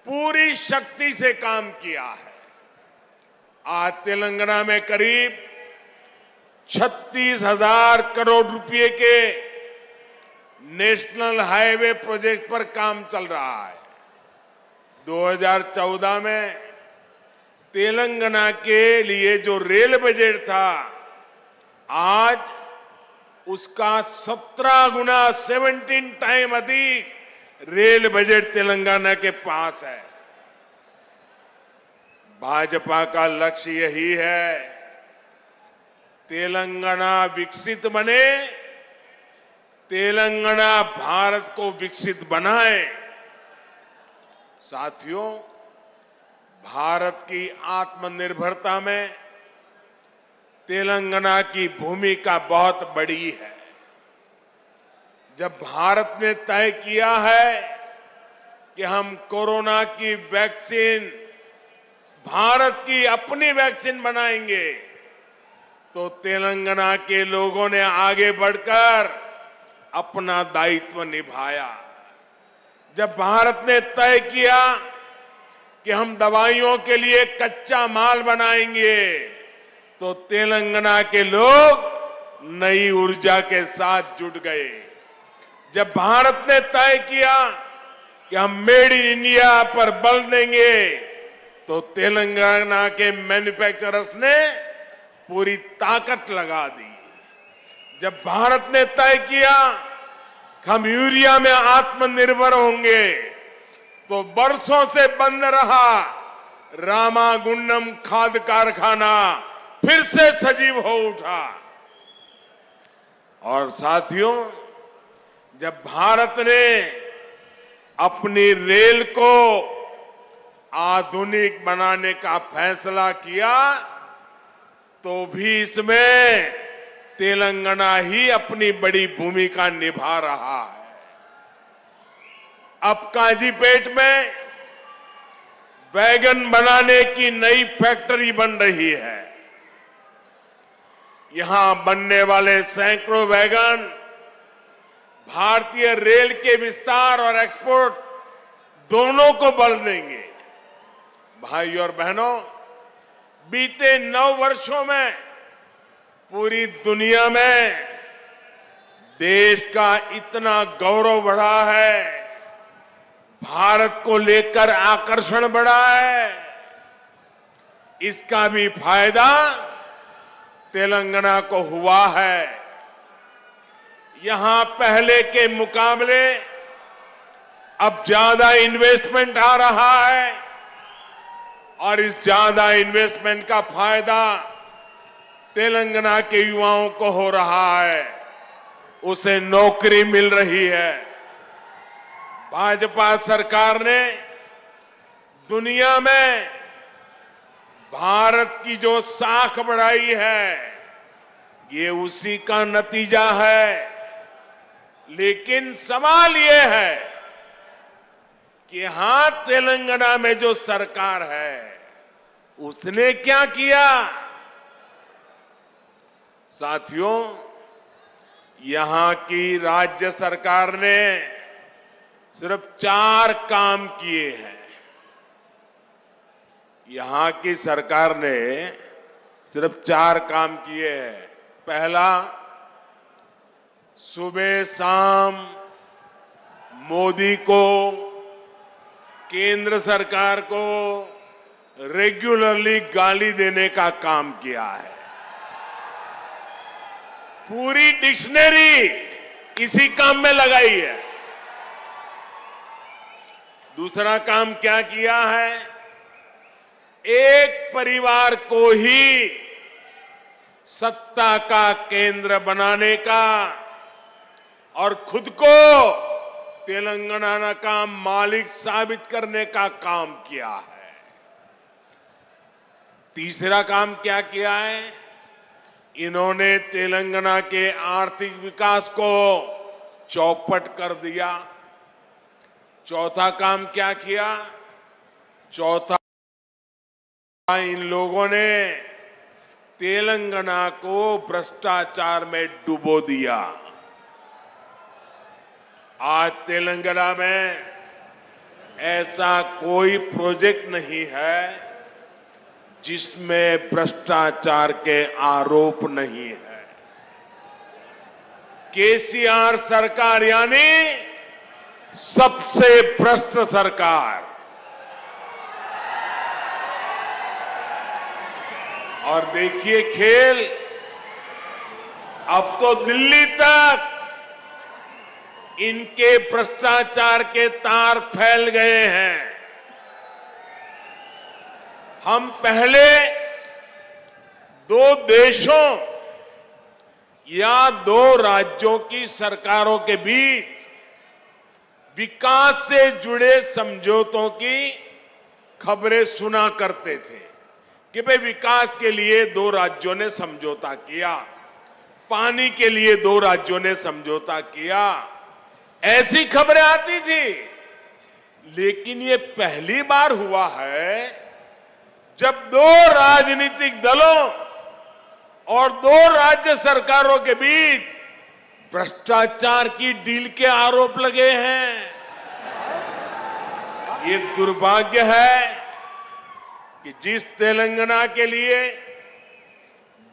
Speaker 5: पूरी शक्ति से काम किया है। आज तेलंगाना में करीब 36,000 करोड़ रुपए के नेशनल हाईवे प्रोजेक्ट पर काम चल रहा है। 2014 में तेलंगाना के लिए जो रेल बजट था, आज उसका 17 गुना 17 टाइम अधिक रेल बजट तेलंगाना के पास है। भाजपा का लक्ष्य यही है, तेलंगाना विकसित बने, तेलंगाना भारत को विकसित बनाए। साथियों, भारत की आत्मनिर्भरता में तेलंगाना की भूमिका बहुत बड़ी है। जब भारत ने तय किया है कि हम कोरोना की वैक्सीन, भारत की अपनी वैक्सीन बनाएंगे, तो तेलंगाना के लोगों ने आगे बढ़कर अपना दायित्व निभाया। जब भारत ने तय किया कि हम दवाइयों के लिए कच्चा माल बनाएंगे, तो तेलंगाना के लोग नई ऊर्जा के साथ जुट गए। जब भारत ने तय किया कि हम मेड इन इंडिया पर बल देंगे, तो तेलंगाना के मैन्युफैक्चरर्स ने पूरी ताकत लगा दी। जब भारत ने तय किया कि हम यूरिया में आत्मनिर्भर होंगे, तो वर्षों से बंद रहा रामागुंडम खाद कारखाना फिर से सजीव हो उठा। और साथियों, जब भारत ने अपनी रेल को आधुनिक बनाने का फैसला किया, तो भी इसमें तेलंगाना ही अपनी बड़ी भूमिका निभा रहा है। अब काजीपेट में वैगन बनाने की नई फैक्ट्री बन रही है। यहां बनने वाले सैकड़ों वैगन भारतीय रेल के विस्तार और एक्सपोर्ट दोनों को बल देंगे। भाई और बहनों, बीते 9 वर्षों में पूरी दुनिया में देश का इतना गौरव बढ़ा है, भारत को लेकर आकर्षण बढ़ा है, इसका भी फायदा तेलंगाना को हुआ है। यहां पहले के मुकाबले अब ज्यादा इन्वेस्टमेंट आ रहा है, और इस ज्यादा इन्वेस्टमेंट का फायदा तेलंगाना के युवाओं को हो रहा है, उसे नौकरी मिल रही है। भाजपा सरकार ने दुनिया में भारत की जो साख बढ़ाई है, ये उसी का नतीजा है। लेकिन सवाल ये है कि यहां तेलंगाना में जो सरकार है, उसने क्या किया? साथियों, यहां की राज्य सरकार ने सिर्फ 4 काम किए हैं। यहां की सरकार ने सिर्फ 4 काम किए हैं। पहला, सुबह शाम मोदी को, केंद्र सरकार को रेगुलरली गाली देने का काम किया है। पूरी डिक्शनरी इसी काम में लगाई है। दूसरा काम क्या किया है? एक परिवार को ही सत्ता का केंद्र बनाने का और खुद को तेलंगाना का मालिक साबित करने का काम किया है। तीसरा काम क्या किया है? इन्होंने तेलंगाना के आर्थिक विकास को चौपट कर दिया। चौथा काम क्या किया? चौथा, इन लोगों ने तेलंगाना को भ्रष्टाचार में डुबो दिया। आज तेलंगाना में ऐसा कोई प्रोजेक्ट नहीं है जिसमें भ्रष्टाचार के आरोप नहीं है। केसीआर सरकार यानी सबसे भ्रष्ट सरकार। और देखिए खेल, अब तो दिल्ली तक इनके भ्रष्टाचार के तार फैल गए हैं। हम पहले 2 देशों या 2 राज्यों की सरकारों के बीच विकास से जुड़े समझौतों की खबरें सुना करते थे कि भाई विकास के लिए 2 राज्यों ने समझौता किया, पानी के लिए 2 राज्यों ने समझौता किया। ऐसी खबरें आती थी, लेकिन ये पहली बार हुआ है जब दो राजनीतिक दलों और दो राज्य सरकारों के बीच भ्रष्टाचार की डील के आरोप लगे हैं। ये दुर्भाग्य है कि जिस तेलंगाना के लिए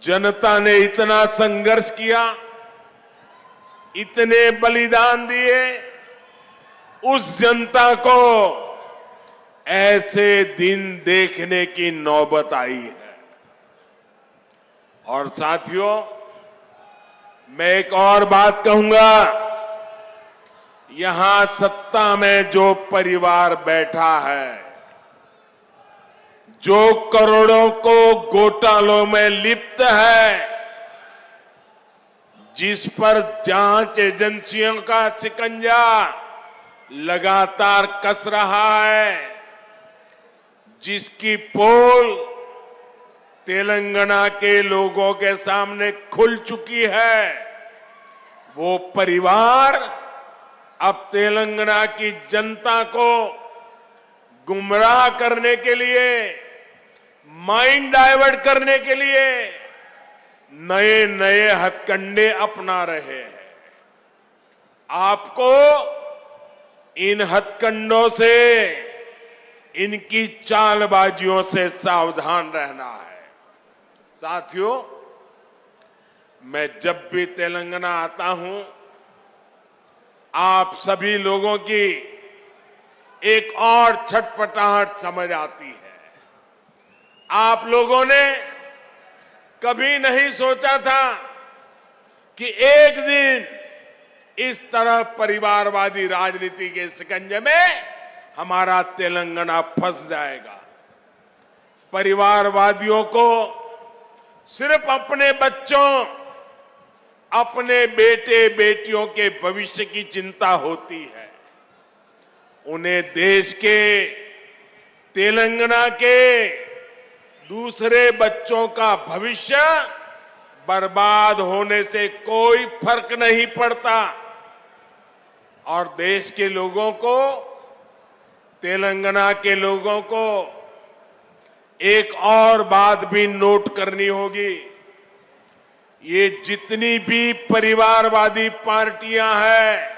Speaker 5: जनता ने इतना संघर्ष किया, इतने बलिदान दिए, उस जनता को ऐसे दिन देखने की नौबत आई है। और साथियों, मैं एक और बात कहूंगा, यहां सत्ता में जो परिवार बैठा है, जो करोड़ों को घोटालों में लिप्त है, जिस पर जांच एजेंसियों का शिकंजा लगातार कस रहा है, जिसकी पोल तेलंगाना के लोगों के सामने खुल चुकी है, वो परिवार अब तेलंगाना की जनता को गुमराह करने के लिए, माइंड डाइवर्ट करने के लिए नए नए हथकंडे अपना रहे हैं। आपको इन हथकंडों से, इनकी चालबाजियों से सावधान रहना है। साथियों, मैं जब भी तेलंगाना आता हूं, आप सभी लोगों की एक और छटपटाहट समझ आती है। आप लोगों ने कभी नहीं सोचा था कि एक दिन इस तरह परिवारवादी राजनीति के शिकंजे में हमारा तेलंगाना फंस जाएगा। परिवारवादियों को सिर्फ अपने बच्चों, अपने बेटे बेटियों के भविष्य की चिंता होती है। उन्हें देश के, तेलंगाना के दूसरे बच्चों का भविष्य बर्बाद होने से कोई फर्क नहीं पड़ता। और देश के लोगों को, तेलंगाना के लोगों को एक और बात भी नोट करनी होगी। ये जितनी भी परिवारवादी पार्टियां हैं,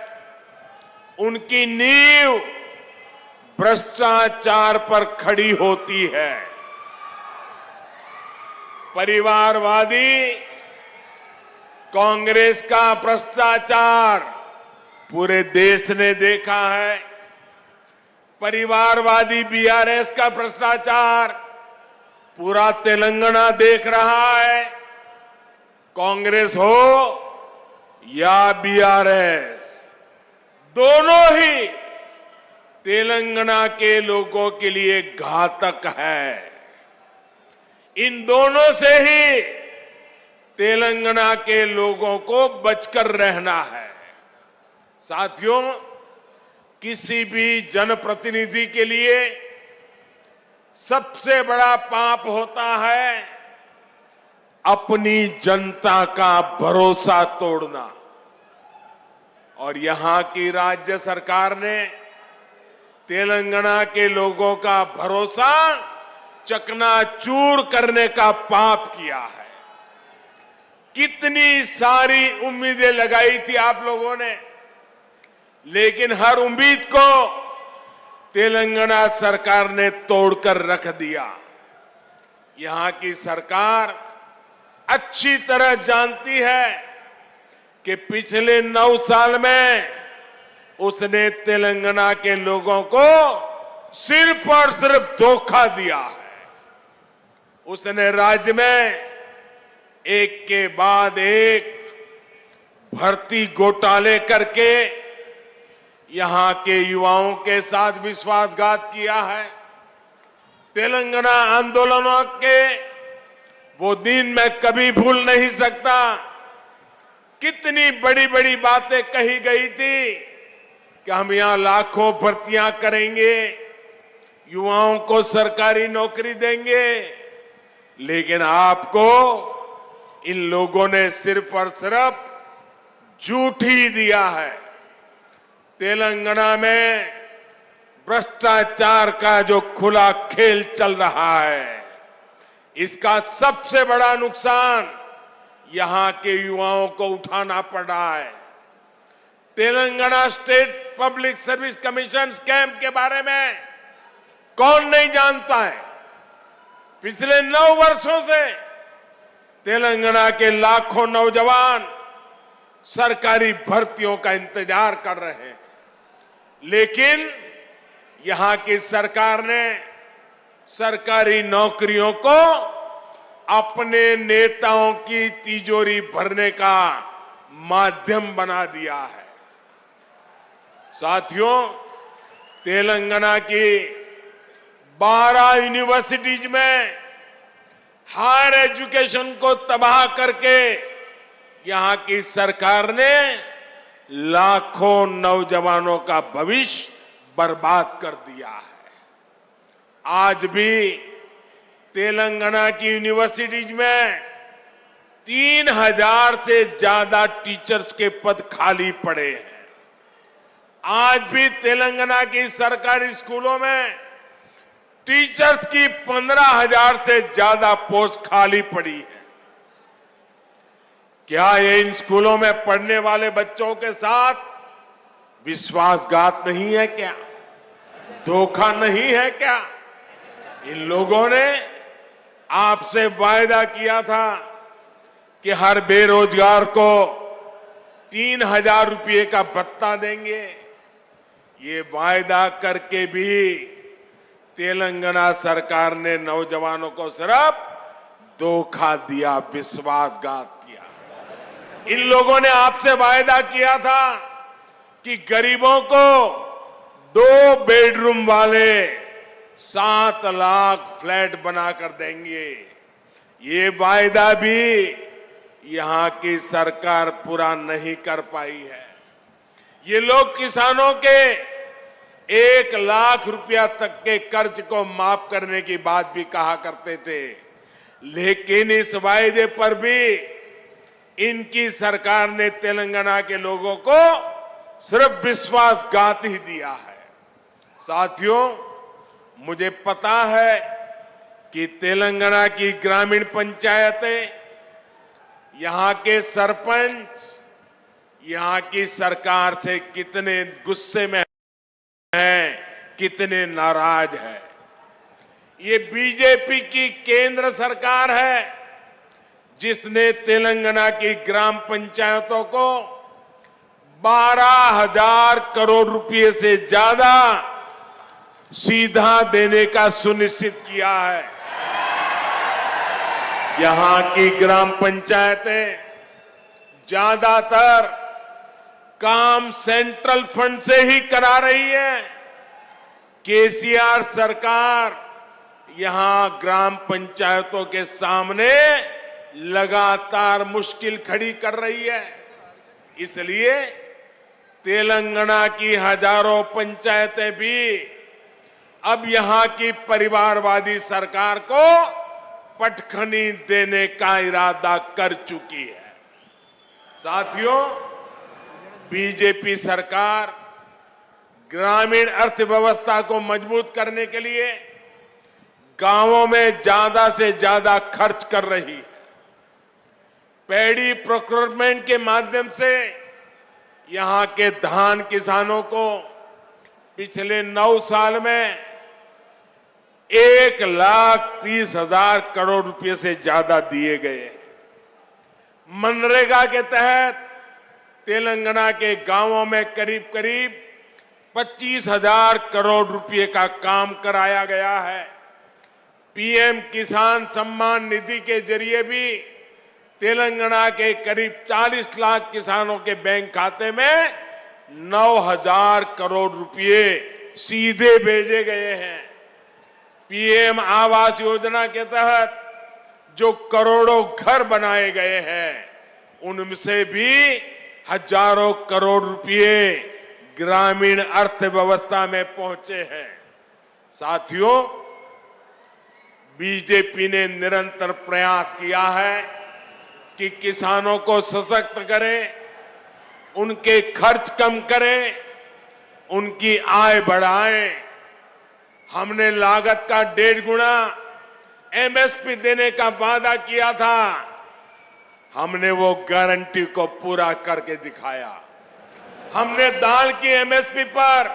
Speaker 5: उनकी नींव भ्रष्टाचार पर खड़ी होती है। परिवारवादी कांग्रेस का भ्रष्टाचार पूरे देश ने देखा है। परिवारवादी बीआरएस का भ्रष्टाचार पूरा तेलंगाना देख रहा है। कांग्रेस हो या बीआरएस, दोनों ही तेलंगाना के लोगों के लिए घातक है। इन दोनों से ही तेलंगाना के लोगों को बचकर रहना है। साथियों, किसी भी जनप्रतिनिधि के लिए सबसे बड़ा पाप होता है अपनी जनता का भरोसा तोड़ना। और यहां की राज्य सरकार ने तेलंगाना के लोगों का भरोसा चकनाचूर करने का पाप किया है। कितनी सारी उम्मीदें लगाई थी आप लोगों ने, लेकिन हर उम्मीद को तेलंगाना सरकार ने तोड़कर रख दिया। यहां की सरकार अच्छी तरह जानती है कि पिछले 9 साल में उसने तेलंगाना के लोगों को सिर्फ और सिर्फ धोखा दिया है। उसने राज्य में एक के बाद एक भर्ती घोटाले करके यहां के युवाओं के साथ विश्वासघात किया है। तेलंगाना आंदोलनों के वो दिन मैं कभी भूल नहीं सकता। कितनी बड़ी बड़ी बातें कही गई थी कि हम यहां लाखों भर्तियां करेंगे, युवाओं को सरकारी नौकरी देंगे, लेकिन आपको इन लोगों ने सिर्फ और सिर्फ झूठ ही दिया है। तेलंगाना में भ्रष्टाचार का जो खुला खेल चल रहा है, इसका सबसे बड़ा नुकसान यहां के युवाओं को उठाना पड़ रहा है। Telangana state public service commission scam के बारे में कौन नहीं जानता है। पिछले 9 वर्षों से तेलंगाना के लाखों नौजवान सरकारी भर्तियों का इंतजार कर रहे हैं, लेकिन यहां की सरकार ने सरकारी नौकरियों को अपने नेताओं की तिजोरी भरने का माध्यम बना दिया है। साथियों, तेलंगाना की 12 यूनिवर्सिटीज में हायर एजुकेशन को तबाह करके यहां की सरकार ने लाखों नौजवानों का भविष्य बर्बाद कर दिया है। आज भी तेलंगाना की यूनिवर्सिटीज में 3000 से ज्यादा टीचर्स के पद खाली पड़े हैं। आज भी तेलंगाना की सरकारी स्कूलों में टीचर्स की 15,000 से ज्यादा पोस्ट खाली पड़ी है। क्या ये इन स्कूलों में पढ़ने वाले बच्चों के साथ विश्वासघात नहीं है क्या? धोखा नहीं है क्या? इन लोगों ने आपसे वायदा किया था कि हर बेरोजगार को 3,000 रुपये का भत्ता देंगे। ये वायदा करके भी तेलंगाना सरकार ने नौजवानों को सिर्फ धोखा दिया, विश्वासघात किया। इन लोगों ने आपसे वायदा किया था कि गरीबों को 2 बेडरूम वाले 7 लाख फ्लैट बनाकर देंगे। ये वायदा भी यहां की सरकार पूरा नहीं कर पाई है। ये लोग किसानों के 1 लाख रुपया तक के कर्ज को माफ करने की बात भी कहा करते थे, लेकिन इस वायदे पर भी इनकी सरकार ने तेलंगाना के लोगों को सिर्फ विश्वासघात ही दिया है। साथियों, मुझे पता है कि तेलंगाना की ग्रामीण पंचायतें, यहां के सरपंच यहां की सरकार से कितने गुस्से में हैं, कितने नाराज हैं। ये बीजेपी की केंद्र सरकार है जिसने तेलंगाना की ग्राम पंचायतों को 12,000 करोड़ रुपए से ज्यादा सीधा देने का सुनिश्चित किया है। यहां की ग्राम पंचायतें ज्यादातर काम सेंट्रल फंड से ही करा रही है। केसीआर सरकार यहां ग्राम पंचायतों के सामने लगातार मुश्किल खड़ी कर रही है। इसलिए तेलंगाना की हजारों पंचायतें भी अब यहां की परिवारवादी सरकार को पटखनी देने का इरादा कर चुकी है। साथियों, बीजेपी सरकार ग्रामीण अर्थव्यवस्था को मजबूत करने के लिए गांवों में ज्यादा से ज्यादा खर्च कर रही है। पैडी प्रोक्योरमेंट के माध्यम से यहां के धान किसानों को पिछले 9 साल में 1,30,000 करोड़ रुपए से ज्यादा दिए गए। मनरेगा के तहत तेलंगाना के गांवों में करीब करीब 25,000 करोड़ रुपए का काम कराया गया है। पीएम किसान सम्मान निधि के जरिए भी तेलंगाना के करीब 40 लाख किसानों के बैंक खाते में 9,000 करोड़ रुपए सीधे भेजे गए हैं। पीएम आवास योजना के तहत जो करोड़ों घर बनाए गए हैं, उनसे भी हजारों करोड़ रुपए ग्रामीण अर्थव्यवस्था में पहुंचे हैं। साथियों, बीजेपी ने निरंतर प्रयास किया है कि किसानों को सशक्त करें, उनके खर्च कम करें उनकी आय बढ़ाएं। हमने लागत का 1.5 गुना एमएसपी देने का वादा किया था, हमने वो गारंटी को पूरा करके दिखाया। हमने दाल की एमएसपी पर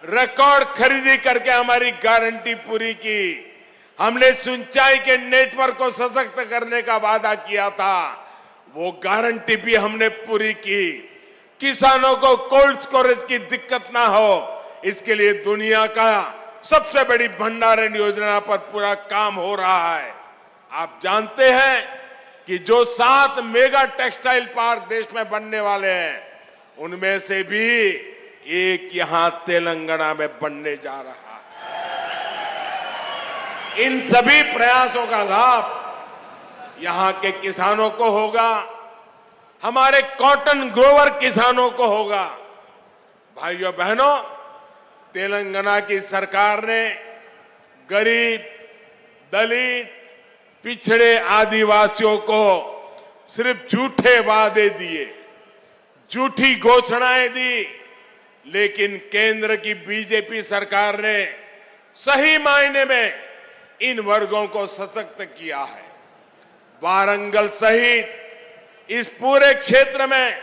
Speaker 5: रिकॉर्ड खरीदी करके हमारी गारंटी पूरी की। हमने सिंचाई के नेटवर्क को सशक्त करने का वादा किया था, वो गारंटी भी हमने पूरी की। किसानों को कोल्ड स्टोरेज की दिक्कत ना हो, इसके लिए दुनिया का सबसे बड़ी भंडारण योजना पर पूरा काम हो रहा है। आप जानते हैं कि जो 7 मेगा टेक्सटाइल पार्क देश में बनने वाले हैं, उनमें से भी एक यहां तेलंगाना में बनने जा रहा है। इन सभी प्रयासों का लाभ यहां के किसानों को होगा, हमारे कॉटन ग्रोवर किसानों को होगा। भाइयों बहनों, तेलंगाना की सरकार ने गरीब, दलित, पिछड़े आदिवासियों को सिर्फ झूठे वादे दिए, झूठी घोषणाएं दी, लेकिन केंद्र की बीजेपी सरकार ने सही मायने में इन वर्गों को सशक्त किया है। वारंगल सहित इस पूरे क्षेत्र में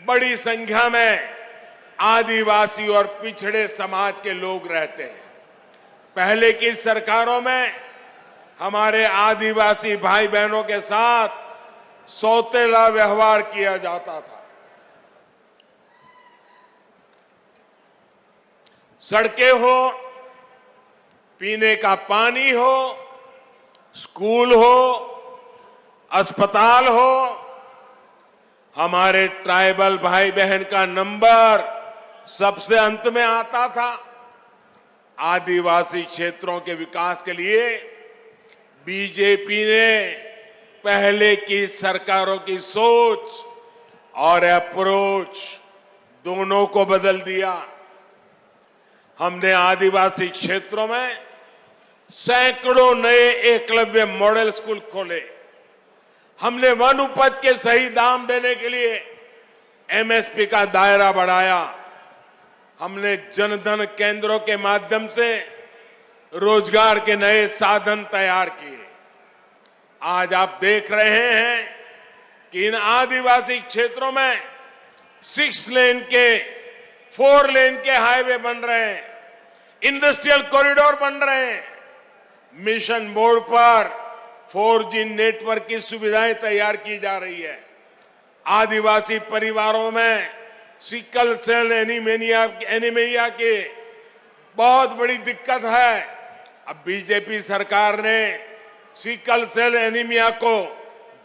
Speaker 5: बड़ी संख्या में आदिवासी और पिछड़े समाज के लोग रहते हैं। पहले की सरकारों में हमारे आदिवासी भाई बहनों के साथ सौतेला व्यवहार किया जाता था। सड़कें हो, पीने का पानी हो, स्कूल हो, अस्पताल हो, हमारे ट्राइबल भाई बहन का नंबर सबसे अंत में आता था। आदिवासी क्षेत्रों के विकास के लिए बीजेपी ने पहले की सरकारों की सोच और अप्रोच दोनों को बदल दिया। हमने आदिवासी क्षेत्रों में सैकड़ों नए एकलव्य मॉडल स्कूल खोले। हमने वन उपज के सही दाम देने के लिए एमएसपी का दायरा बढ़ाया। हमने जनधन केंद्रों के माध्यम से रोजगार के नए साधन तैयार किए। आज आप देख रहे हैं कि इन आदिवासी क्षेत्रों में 6 लेन के 4 लेन के हाईवे बन रहे हैं, इंडस्ट्रियल कॉरिडोर बन रहे हैं। मिशन मोड पर 4G नेटवर्क की सुविधाएं तैयार की जा रही है। आदिवासी परिवारों में सिकल सेल एनीमिया की बहुत बड़ी दिक्कत है। अब बीजेपी सरकार ने सिकल सेल एनीमिया को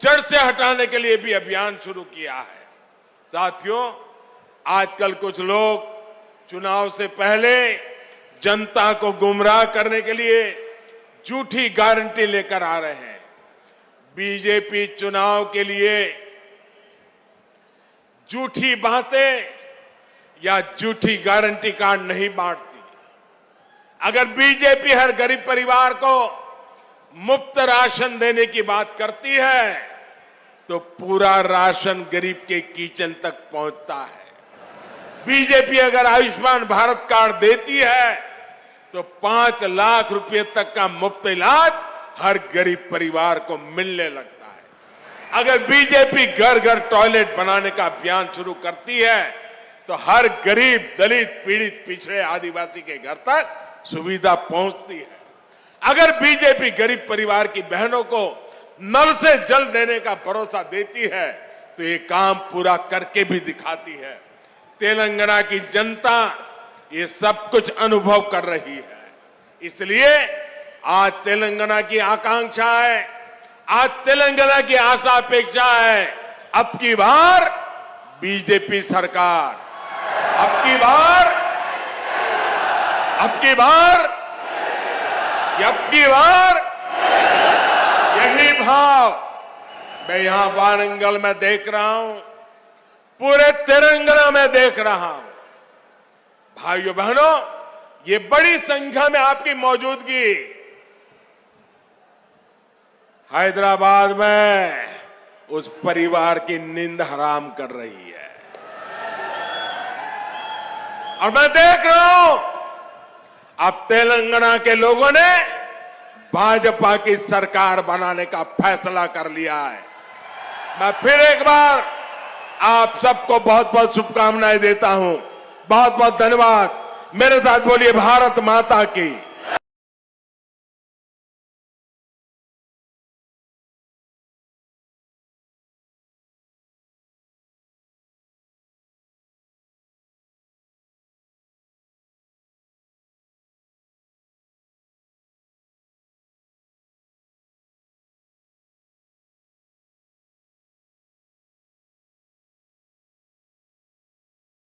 Speaker 5: जड़ से हटाने के लिए भी अभियान शुरू किया है। साथियों, आजकल कुछ लोग चुनाव से पहले जनता को गुमराह करने के लिए झूठी गारंटी लेकर आ रहे हैं। बीजेपी चुनाव के लिए झूठी बातें या झूठी गारंटी कार्ड नहीं बांटती। अगर बीजेपी हर गरीब परिवार को मुफ्त राशन देने की बात करती है, तो पूरा राशन गरीब के किचन तक पहुंचता है। बीजेपी अगर आयुष्मान भारत कार्ड देती है, तो 5 लाख रुपए तक का मुफ्त इलाज हर गरीब परिवार को मिलने लगता है। अगर बीजेपी घर घर टॉयलेट बनाने का अभियान शुरू करती है, तो हर गरीब, दलित, पीड़ित, पिछड़े आदिवासी के घर तक सुविधा पहुंचती है। अगर बीजेपी गरीब परिवार की बहनों को नल से जल देने का भरोसा देती है, तो ये काम पूरा करके भी दिखाती है। तेलंगाना की जनता ये सब कुछ अनुभव कर रही है। इसलिए आज तेलंगाना की आकांक्षा है, आज तेलंगाना की आशा अपेक्षा है, अब की बार बीजेपी सरकार, अब की बार यही भाव मैं यहां वारंगल में देख रहा हूं, पूरे तेलंगाना में देख रहा हूं। भाइयों बहनों, ये बड़ी संख्या में आपकी मौजूदगी हैदराबाद में उस परिवार की नींद हराम कर रही है। और मैं देख रहा हूं अब तेलंगाना के लोगों ने भाजपा की सरकार बनाने का फैसला कर लिया है। मैं फिर एक बार आप सबको बहुत बहुत शुभकामनाएं देता हूं। बहुत बहुत धन्यवाद। मेरे साथ बोलिए भारत माता की।